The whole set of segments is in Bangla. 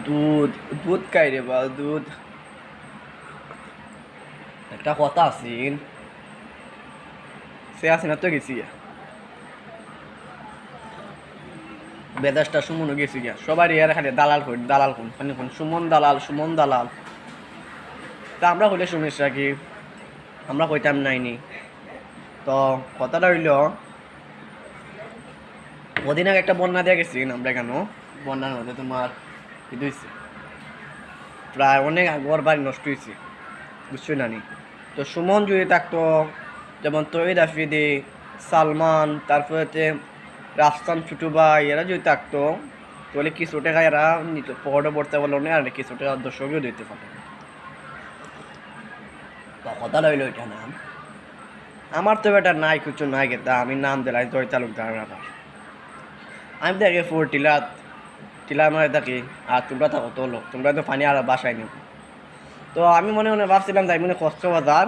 দুধ দুধ খাই রে বা দুধ একটা কথা আছিল সে আছে না তো গেছি গিয়া বেদাসটা সুমনও গেছি গিয়া সবার ইয়ার খালি দালাল কই দালাল কোন মানে কোন সুমন দালাল তা আমরা হইলে সমস্যা কি আমরা কইতাম নাইনি তো কথাটা হইল কদিন আগে একটা বন্যা দিয়ে গেছি আমরা কেন বন্যার মধ্যে তোমার কি হয়েছে প্রায় অনেক ঘর বাড়ি নষ্ট হয়েছে বুঝছই নানি তো সুমন যদি থাকতো যেমন তৈদ আফ্রিদি সালমান তারপরে রাফসান ছোটু ভাই এরা যদি থাকতো তাহলে কিছু টাকা এরা নিত পকেটে পড়তে পারলো না আর কিছু টাকা দর্শকও দিতে পারলো কথা রইল ওইটা নাম আমার তো এটা নাই কিছু নাই গেতা আমি নাম দিলাই জয় তালুকদার আবার আমি দেখি টিলা মানে থাকি আর তোমরা থাকো তো লোক তোমরা তো পানি আর বাসায় নেব তো আমি মনে মনে ভাবছিলাম যাই মনে কক্সবাজার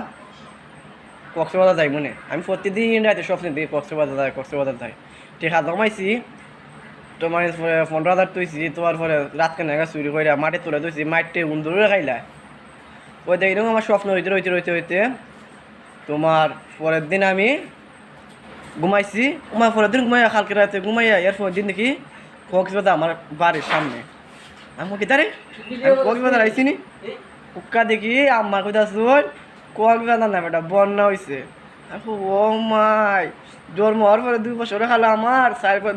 যাই মনে আমি প্রতিদিন রাতে সবসময় দিই কক্সবাজার যাই টেকা জমাইছি তোমার 15,000 তুইছি তোমার পরে রাত কেন চুরি করে মাটি তুলে তুইছি মাটিতে উন্দরে খাইলা ওই দেখি আমার স্বপ্ন হইতে তোমার পরের দিন আমি ঘুমাইছি পরের দিন কালকে রাতে ঘুমাইয়া এর পরের দিন দেখি কক্সবাজার আমার বাড়ির সামনে আমি কি তারে কক্সবাজার আইসি নি উক্কা দেখি আমার কোথা শুন কক্সবাজার নামে একটা বন্যা হয়েছে ও মাই জন্ম হওয়ার পরে 2 বছর খালো আমার 4 পর